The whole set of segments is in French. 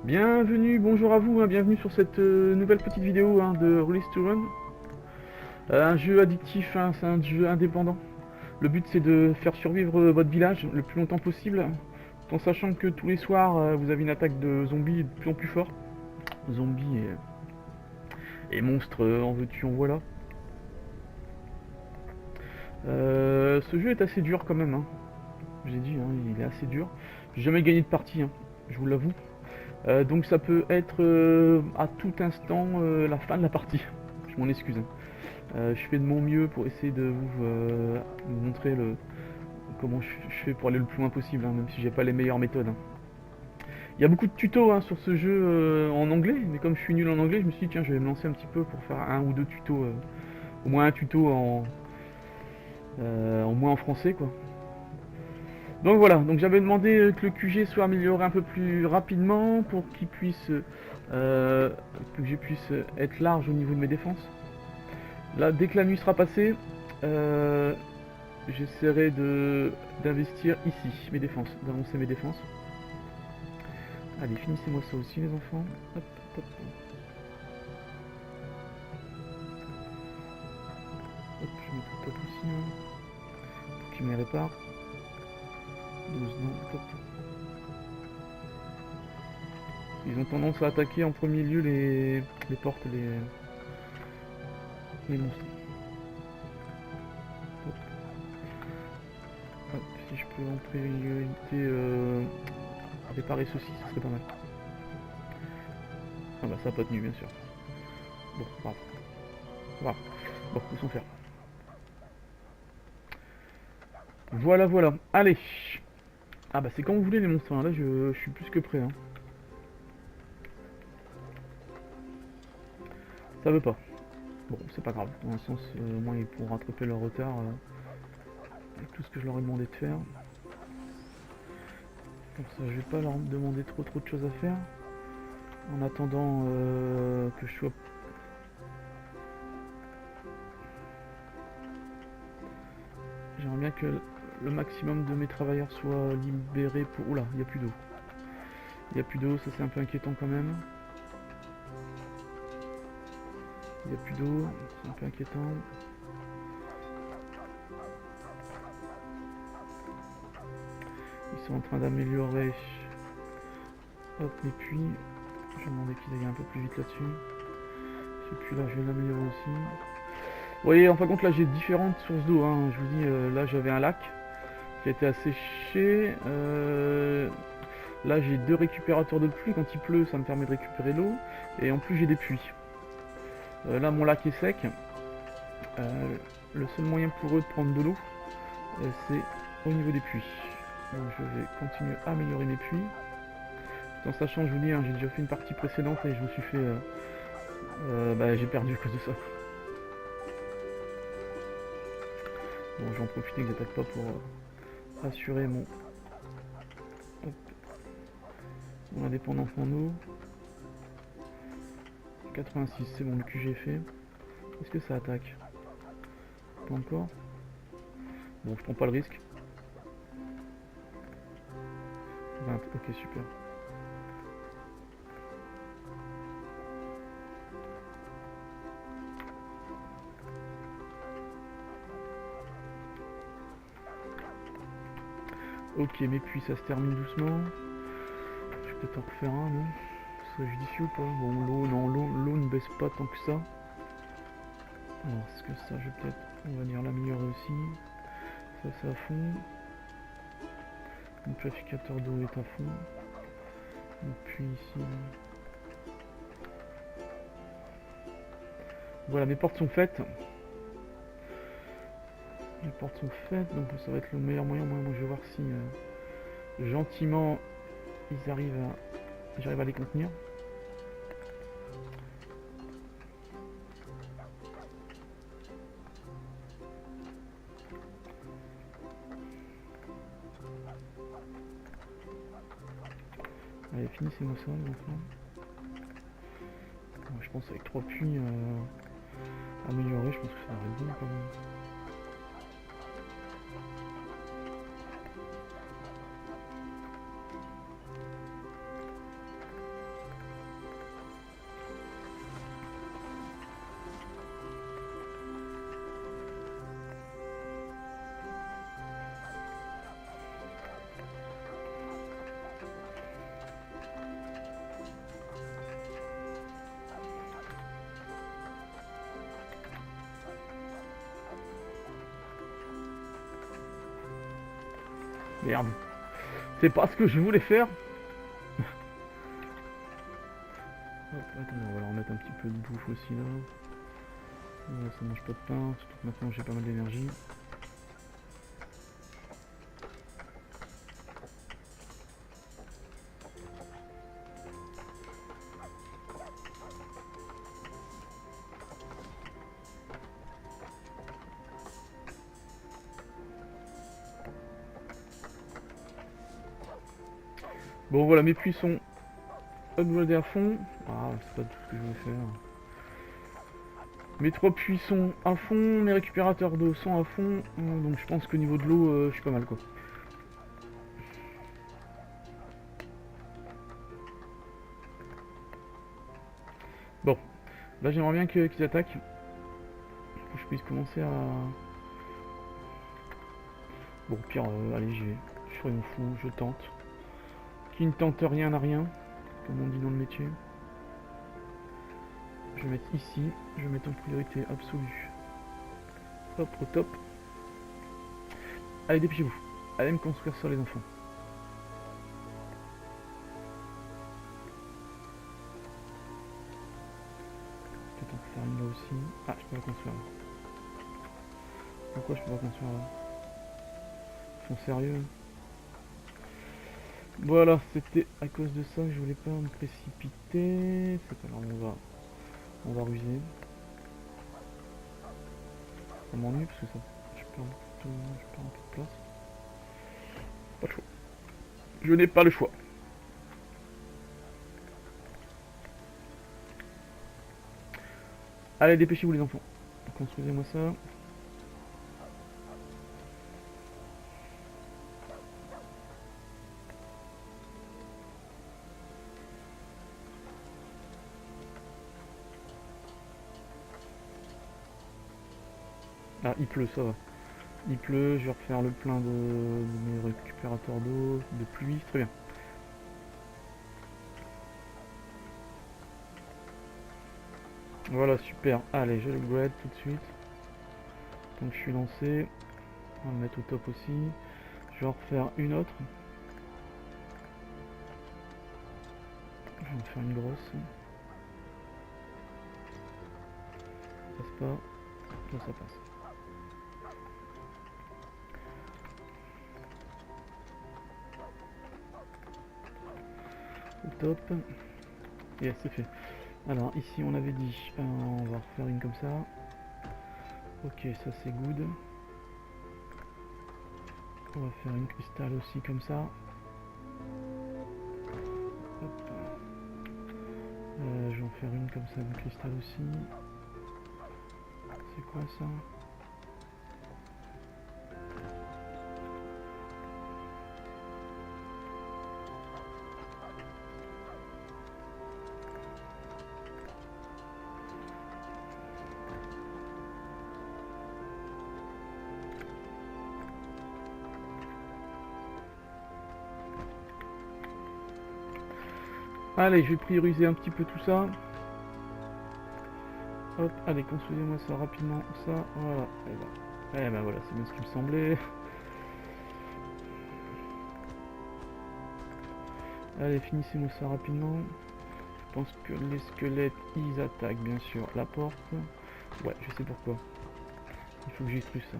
Bienvenue, bonjour à vous, hein, bienvenue sur cette nouvelle petite vidéo de Release to Run. Un jeu addictif, hein, c'est un jeu indépendant. Le but c'est de faire survivre votre village le plus longtemps possible, tout en sachant que tous les soirs vous avez une attaque de zombies de plus en plus fort. Zombies et monstres en veux-tu en voilà. Ce jeu est assez dur quand même, hein. J'ai dit, hein, il est assez dur. J'ai jamais gagné de partie, hein, je vous l'avoue. Donc ça peut être à tout instant la fin de la partie. Je m'en excuse, hein. Je fais de mon mieux pour essayer de vous montrer comment je fais pour aller le plus loin possible, hein, même si j'ai pas les meilleures méthodes, hein. Il y a beaucoup de tutos, hein, sur ce jeu en anglais, mais comme je suis nul en anglais, je me suis dit tiens je vais me lancer un petit peu pour faire un ou deux tutos, au moins un tuto en moins en français quoi. Donc voilà, donc j'avais demandé que le QG soit amélioré un peu plus rapidement pour qu'il puisse que je puisse être large au niveau de mes défenses. Là, dès que la nuit sera passée, j'essaierai d'investir ici mes défenses, d'avancer mes défenses. Allez, finissez-moi ça aussi les enfants. Hop, hop, hop, je mets tout top aussi, hein, pour qu'ils me les réparent. 12, non, top. Ils ont tendance à attaquer en premier lieu les portes, les monstres. Hop, hop, si je peux en priorité réparer ceci, ça serait pas mal. Ah bah ça n'a pas tenu bien sûr. Bon, bravo. Bravo. Bon, laissons faire. Voilà, voilà. Allez. Ah bah c'est quand vous voulez les monstres, hein. Là je suis plus que prêt, hein. Ça veut pas. Bon, c'est pas grave. Dans un sens, au moins ils pourront rattraper leur retard avec tout ce que je leur ai demandé de faire. Comme ça, je vais pas leur demander trop de choses à faire. En attendant que je sois... J'aimerais bien que le maximum de mes travailleurs soient libérés pour... Oula, il n'y a plus d'eau. Il n'y a plus d'eau, ça c'est un peu inquiétant quand même. Il n'y a plus d'eau, c'est un peu inquiétant. Ils sont en train d'améliorer mes puits. Je vais demander qu'ils aillent un peu plus vite là-dessus. Ce puits-là, je vais l'améliorer aussi. Vous voyez, en fin de compte, là j'ai différentes sources d'eau, hein. Je vous dis, là j'avais un lac qui a été asséché. Là j'ai deux récupérateurs de pluie. Quand il pleut, ça me permet de récupérer l'eau. Et en plus, j'ai des puits. Là, mon lac est sec. Le seul moyen pour eux de prendre de l'eau, c'est au niveau des puits. Donc je vais continuer à améliorer mes puits. Tout en sachant, je vous dis, hein, j'ai déjà fait une partie précédente et je me suis fait... bah, j'ai perdu à cause de ça. Bon, je vais en profiter que j'attaque pas pour assurer hop, mon indépendance en eau. 86, c'est bon, le QG est fait. Est-ce que ça attaque? Pas encore. Bon, je prends pas le risque. 20, ok, super. Ok, mes puits, ça se termine doucement. Je vais peut-être en refaire un, non? Ce serait judicieux ou pas? Bon, l'eau, non, l'eau ne baisse pas tant que ça. Alors, est-ce que ça, je vais peut-être, on va dire, l'améliorer aussi. Ça, c'est à fond. Mon purificateur d'eau est à fond. Et puis ici... Voilà, mes portes sont faites. Les portes sont faites, donc ça va être le meilleur moyen. Moi, je vais voir si gentiment j'arrive à les contenir. Allez, finissez-moi ça, les enfants. Je pense avec 3 puits améliorés, je pense que ça va être bon quand même. merde. C'est pas ce que je voulais faire. Hop, attends, on va leur mettre un petit peu de bouffe aussi là. Ouais, ça mange pas de pain, surtout que maintenant j'ai pas mal d'énergie. Bon voilà, mes puits sont upgradés à fond. Ah, c'est pas tout ce que je voulais faire. Mes 3 puits sont à fond, mes récupérateurs d'eau sont à fond. Donc je pense qu'au niveau de l'eau, je suis pas mal quoi. Bon, là j'aimerais bien qu'ils attaquent. Pour que je puisse commencer à... Bon, au pire, allez, j'y vais. Je ferai mon fou, je tente. Qui ne tente rien n'a rien, comme on dit dans le métier. Je vais mettre ici, je vais mettre en priorité absolue. Hop, au top. Allez, dépêchez-vous. Allez me construire ça, les enfants. Peut-être en faire une là aussi. Ah, je peux la construire là. Pourquoi je peux pas construire là? Ils sont sérieux? Voilà, c'était à cause de ça que je voulais pas me précipiter. C'est pas grave, on va ruser. Ça m'ennuie parce que ça, je perds un peu de place. Pas le choix. Je n'ai pas le choix. Allez, dépêchez-vous les enfants. Construisez-moi ça. Ah, il pleut, ça va. Il pleut, je vais refaire le plein de mes récupérateurs d'eau, de pluie, très bien. Voilà, super. Allez, je l'upgrade tout de suite. Donc je suis lancé. On va le mettre au top aussi. Je vais en refaire une autre. Je vais en faire une grosse. Ça passe pas. Là, ça passe. Au top. Yes, c'est fait. Alors, ici, on avait dit, on va refaire une comme ça. Ok, ça c'est good. On va faire une cristal aussi comme ça. Hop. Je vais en faire une comme ça, de cristal aussi. C'est quoi ça? Allez, je vais prioriser un petit peu tout ça. Hop, allez, construisez-moi ça rapidement, ça, voilà. Et ben voilà, c'est bien ce qui me semblait. Allez, finissez-moi ça rapidement. Je pense que les squelettes, ils attaquent bien sûr la porte. Ouais, je sais pourquoi. Il faut que j'étruse ça.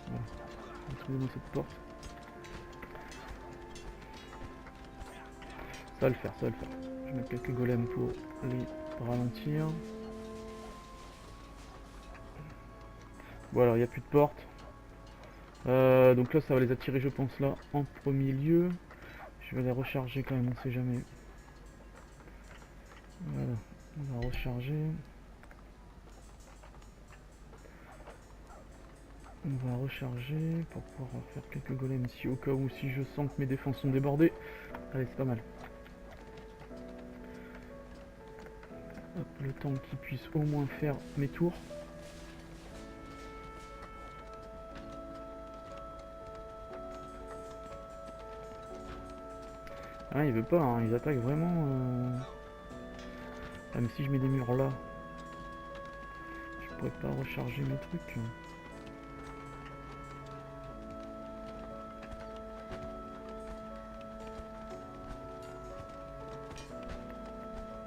Voilà. Détruisez-moi cette porte. Ça va le faire, ça va le faire. Je vais mettre quelques golems pour les ralentir. Voilà, il n'y a plus de porte. Donc là, ça va les attirer, je pense, là, en premier lieu. Je vais les recharger quand même, on sait jamais. Voilà, on va recharger. On va recharger pour pouvoir faire quelques golems ici au cas où si je sens que mes défenses sont débordées. Allez, c'est pas mal. Hop, le temps qu'ils puissent au moins faire mes tours. Ah, il veut pas, hein, ils attaquent vraiment. Ah, mais si je mets des murs là, je pourrais pas recharger mes trucs.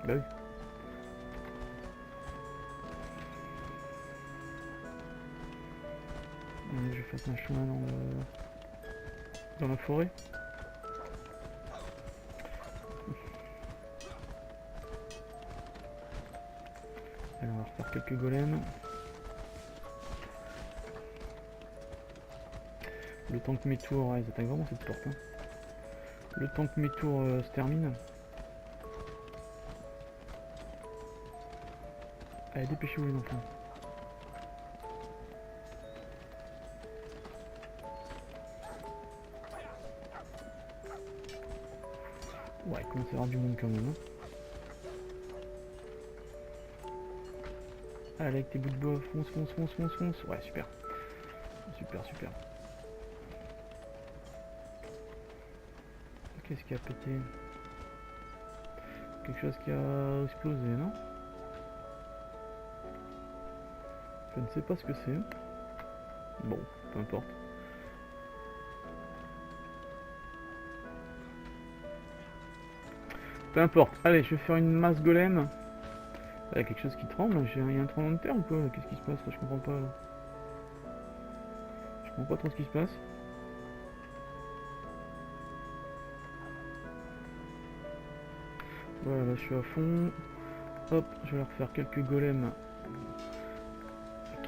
Bah oui. Je fasse un chemin dans la forêt. Allez, on va refaire quelques golems. Le temps que mes tours... Ouais, ils attaquent vraiment cette porte. Hein. Le temps que mes tours se terminent. Allez, dépêchez-vous les enfants. Ouais, il commence à y avoir du monde quand même. Hein. Allez, avec tes bouts de bois, fonce, fonce, fonce, fonce, fonce. Ouais, super. Super, super. Qu'est-ce qui a pété? Quelque chose qui a explosé, non? Je ne sais pas ce que c'est. Bon, peu importe. Peu importe. Allez, je vais faire une masse golem. Il y a quelque chose qui tremble. Il y a un tremblement de terre ou quoi? Qu'est-ce qui se passe? Je comprends pas. Là. Je comprends pas trop ce qui se passe. Voilà, là je suis à fond. Hop, je vais refaire quelques golems.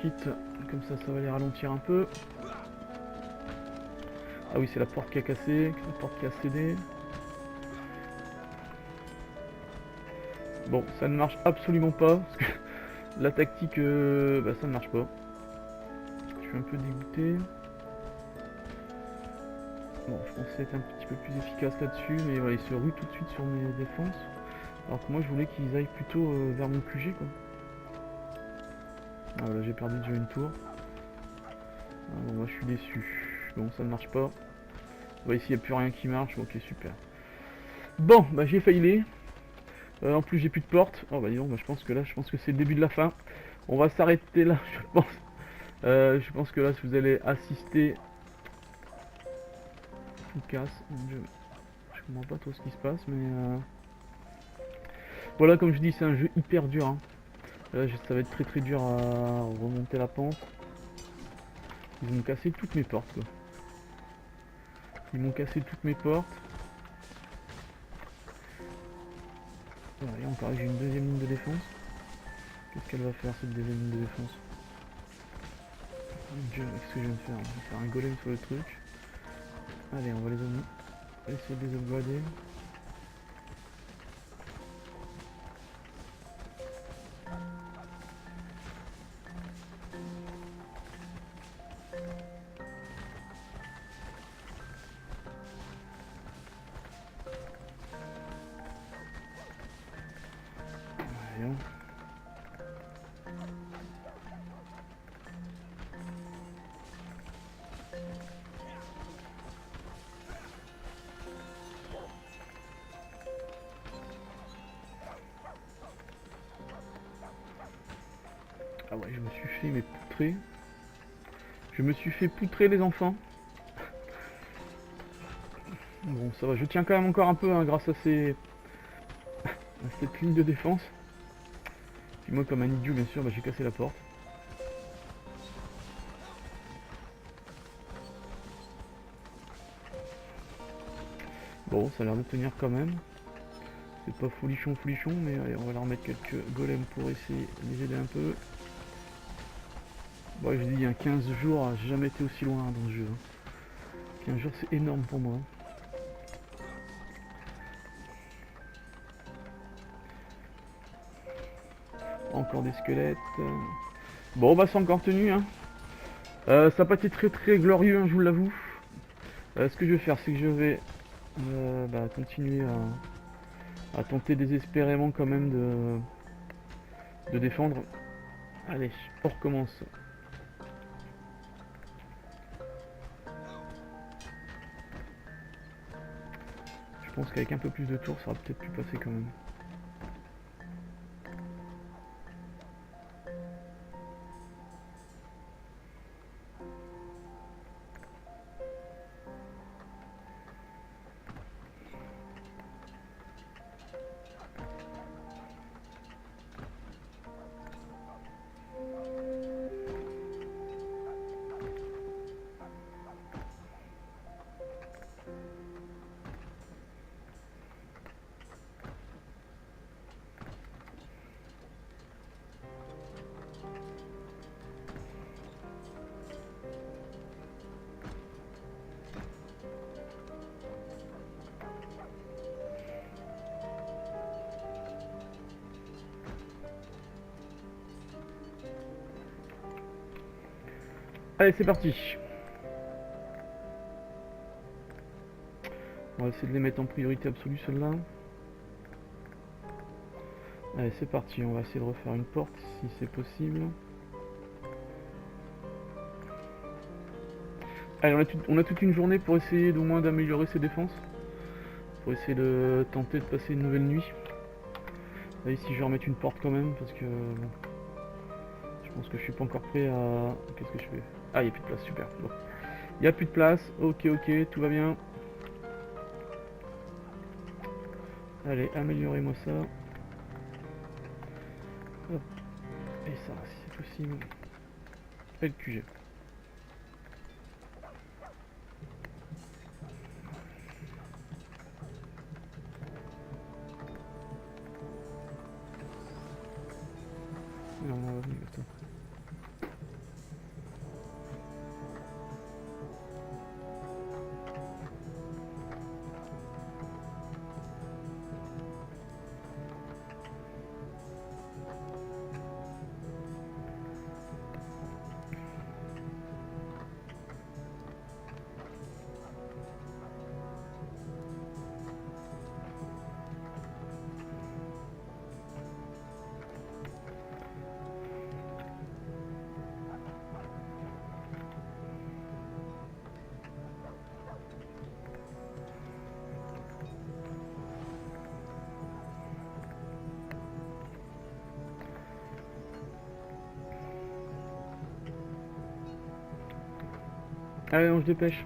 Quitte, comme ça va les ralentir un peu. Ah oui, c'est la porte qui a cassé, la porte qui a cédé. Bon, ça ne marche absolument pas, parce que la tactique, bah, ça ne marche pas. Je suis un peu dégoûté. Bon, je pensais être un petit peu plus efficace là-dessus, mais voilà, ils se ruent tout de suite sur mes défenses. Alors que moi, je voulais qu'ils aillent plutôt vers mon QG, quoi. Ah, voilà, j'ai perdu déjà une tour. Ah, bon, moi, je suis déçu. Bon, ça ne marche pas. Bah, ici, il n'y a plus rien qui marche. Ok, super. Bon, bah, j'ai failli. En plus, j'ai plus de porte. Oh, bah, disons, bah, je pense que c'est le début de la fin. On va s'arrêter là, je pense. Je pense que là, si vous allez assister... Tout casse. Je comprends pas trop ce qui se passe, mais... Voilà, comme je dis, c'est un jeu hyper dur. Hein. Là, ça va être très très dur à remonter la pente. Ils m'ont cassé toutes mes portes, quoi. Ils m'ont cassé toutes mes portes. Voilà, et encore, j'ai une deuxième ligne de défense. Qu'est-ce qu'elle va faire, cette deuxième ligne de défense? Mon Dieu, qu'est-ce que je viens de faire? Je vais faire un golem sur le truc. Allez, on va essayer de les upgrader. Voyons. Ah ouais, je me suis fait mais poutrer. Je me suis fait poutrer les enfants. Bon, ça va, je tiens quand même encore un peu hein, grâce à cette ligne de défense. Puis moi, comme un idiot, bien sûr, bah, j'ai cassé la porte. Bon, ça a l'air de tenir quand même. C'est pas folichon, mais allez, on va leur mettre quelques golems pour essayer de les aider un peu. Bon, je dis, il y a 15 jours, j'ai jamais été aussi loin dans ce jeu. 15 jours, c'est énorme pour moi. Encore des squelettes. Bon, bah, c'est encore tenu. Hein. Ça n'a pas été très très glorieux, hein, je vous l'avoue. Ce que je vais faire, c'est que je vais bah, continuer à tenter désespérément quand même de défendre. Allez, on recommence. Je pense qu'avec un peu plus de tours, ça aurait peut-être pu passer quand même. Allez, c'est parti. On va essayer de les mettre en priorité absolue, celle-là. Allez, c'est parti. On va essayer de refaire une porte, si c'est possible. Allez, on a toute une journée pour essayer d'au moins d'améliorer ses défenses. Pour essayer de tenter de passer une nouvelle nuit. Là, ici, je vais remettre une porte quand même, parce que... Bon, je pense que je suis pas encore prêt à... Qu'est-ce que je fais? Ah, il n'y a plus de place, super. Bon. Il n'y a plus de place, ok, tout va bien. Allez, améliorez-moi ça. Hop. Et ça, si c'est possible. Et le QG. Non, on va venir, attends. Allez, on se dépêche.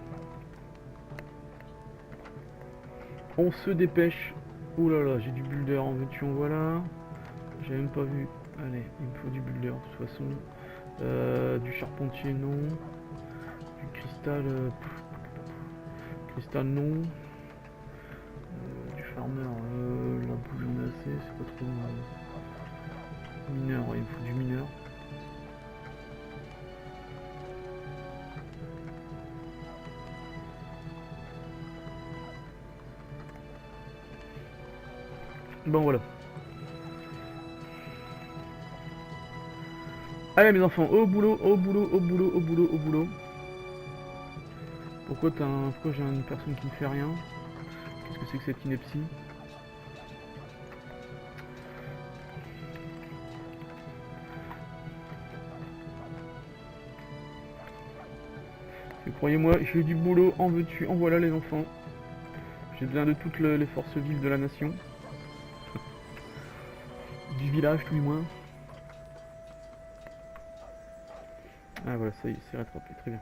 On se dépêche. Ouh là là, j'ai du builder en veux-tu en voilà. J'ai même pas vu. Allez, il me faut du builder de toute façon. Du charpentier non. Du cristal. Cristal non. Du farmer, la boule j'en ai assez, c'est pas trop. Mineur, ouais, il me faut du mineur. Bon voilà. Allez mes enfants, au boulot, au boulot, au boulot, au boulot, au boulot. Pourquoi j'ai une personne qui ne fait rien? Qu'est-ce que c'est que cette ineptie? Croyez-moi, j'ai du boulot, en veux-tu, en voilà les enfants. J'ai besoin de toutes les forces vives de la nation. Du village, tout du moins. Ah voilà, ça y est, c'est rattrapé, très bien.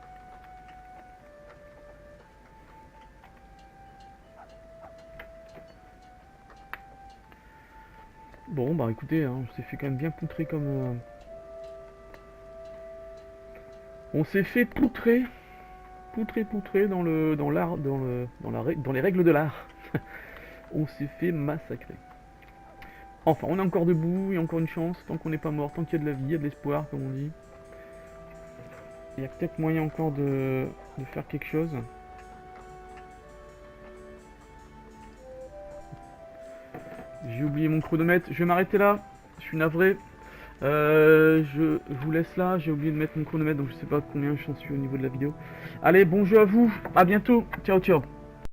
Bon, bah écoutez, hein, on s'est fait quand même bien poutrer comme... On s'est fait poutrer dans les règles de l'art. On s'est fait massacrer. Enfin, on est encore debout, il y a encore une chance, tant qu'on n'est pas mort, tant qu'il y a de la vie, il y a de l'espoir, comme on dit. Il y a peut-être moyen encore de faire quelque chose. J'ai oublié mon chronomètre, je vais m'arrêter là, je suis navré. Je vous laisse là, j'ai oublié de mettre mon chronomètre, donc je sais pas combien j'en suis au niveau de la vidéo. Allez, bon jeu à vous, à bientôt, ciao ciao.